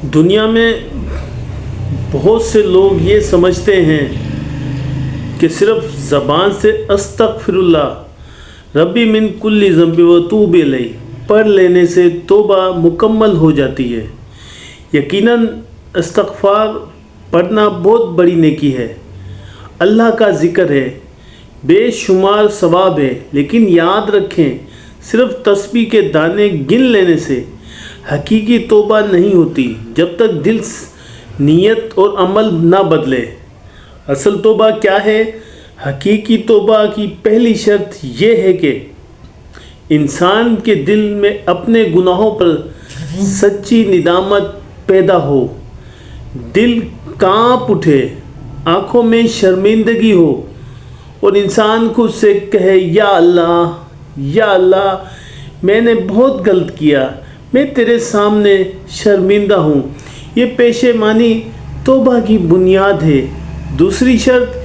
دنیا میں بہت سے لوگ یہ سمجھتے ہیں کہ صرف زبان سے استغفر اللہ ربی من کل ذنب وتوب الیہ پڑھ لینے سے توبہ مکمل ہو جاتی ہے۔ یقیناً استغفار پڑھنا بہت بڑی نیکی ہے، اللہ کا ذکر ہے، بے شمار ثواب ہے، لیکن یاد رکھیں صرف تسبیح کے دانے گن لینے سے حقیقی توبہ نہیں ہوتی جب تک دل نیت اور عمل نہ بدلے۔ اصل توبہ کیا ہے؟ حقیقی توبہ کی پہلی شرط یہ ہے کہ انسان کے دل میں اپنے گناہوں پر سچی ندامت پیدا ہو، دل کانپ اٹھے، آنکھوں میں شرمندگی ہو اور انسان خود سے کہے یا اللہ میں نے بہت غلط کیا، میں تیرے سامنے شرمندہ ہوں۔ یہ پشیمانی توبہ کی بنیاد ہے۔ دوسری شرط،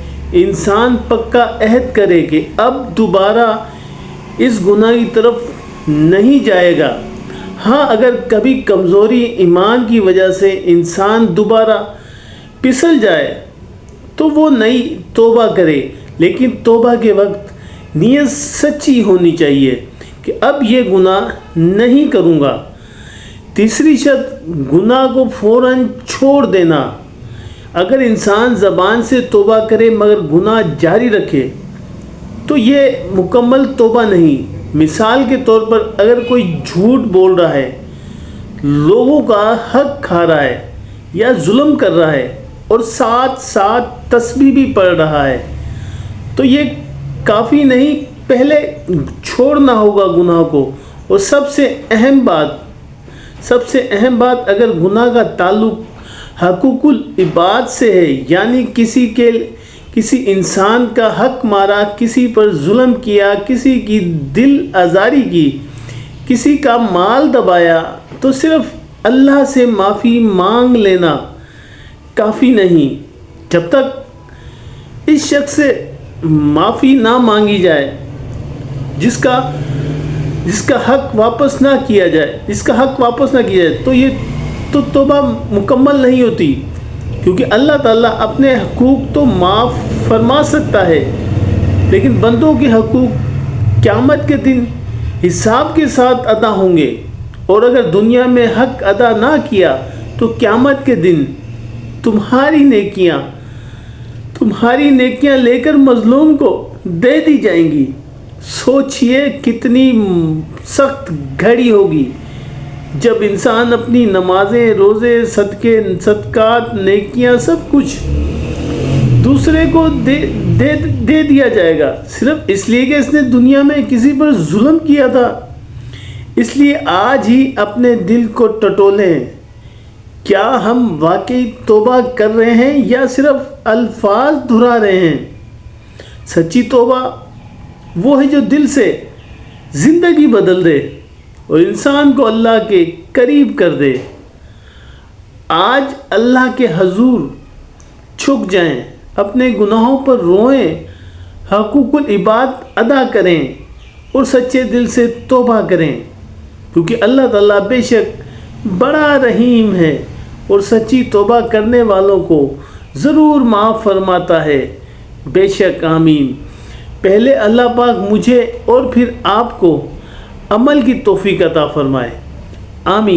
انسان پکا عہد کرے کہ اب دوبارہ اس گناہ کی طرف نہیں جائے گا۔ ہاں، اگر کبھی کمزوری ایمان کی وجہ سے انسان دوبارہ پھسل جائے تو وہ نئی توبہ کرے، لیکن توبہ کے وقت نیت سچی ہونی چاہیے کہ اب یہ گناہ نہیں کروں گا۔ تیسری شرط، گناہ کو فوراً چھوڑ دینا۔ اگر انسان زبان سے توبہ کرے مگر گناہ جاری رکھے تو یہ مکمل توبہ نہیں۔ مثال کے طور پر اگر کوئی جھوٹ بول رہا ہے، لوگوں کا حق کھا رہا ہے یا ظلم کر رہا ہے اور ساتھ ساتھ تسبیح بھی پڑھ رہا ہے تو یہ کافی نہیں، پہلے چھوڑنا ہوگا گناہ کو۔ اور سب سے اہم بات اگر گناہ کا تعلق حقوق العباد سے ہے، یعنی کسی انسان کا حق مارا، کسی پر ظلم کیا، کسی کی دل آزاری کی، کسی کا مال دبایا، تو صرف اللہ سے معافی مانگ لینا کافی نہیں۔ جب تک اس شخص سے معافی نہ مانگی جائے، جس کا حق واپس نہ کیا جائے تو یہ توبہ مکمل نہیں ہوتی، کیونکہ اللہ تعالیٰ اپنے حقوق تو معاف فرما سکتا ہے، لیکن بندوں کے حقوق قیامت کے دن حساب کے ساتھ ادا ہوں گے، اور اگر دنیا میں حق ادا نہ کیا تو قیامت کے دن تمہاری نیکیاں لے کر مظلوم کو دے دی جائیں گی۔ سوچئے کتنی سخت گھڑی ہوگی جب انسان اپنی نمازیں، روزے، صدقات، نیکیاں سب کچھ دوسرے کو دے دیا جائے گا، صرف اس لیے کہ اس نے دنیا میں کسی پر ظلم کیا تھا۔ اس لیے آج ہی اپنے دل کو ٹٹولیں، کیا ہم واقعی توبہ کر رہے ہیں یا صرف الفاظ دہرا رہے ہیں؟ سچی توبہ وہ ہے جو دل سے زندگی بدل دے اور انسان کو اللہ کے قریب کر دے۔ آج اللہ کے حضور جھک جائیں، اپنے گناہوں پر روئیں، حقوق العباد ادا کریں اور سچے دل سے توبہ کریں، کیونکہ اللہ تعالیٰ بے شک بڑا رحیم ہے اور سچی توبہ کرنے والوں کو ضرور معاف فرماتا ہے۔ بے شک، آمین۔ پہلے اللہ پاک مجھے اور پھر آپ کو عمل کی توفیق عطا فرمائے، آمین۔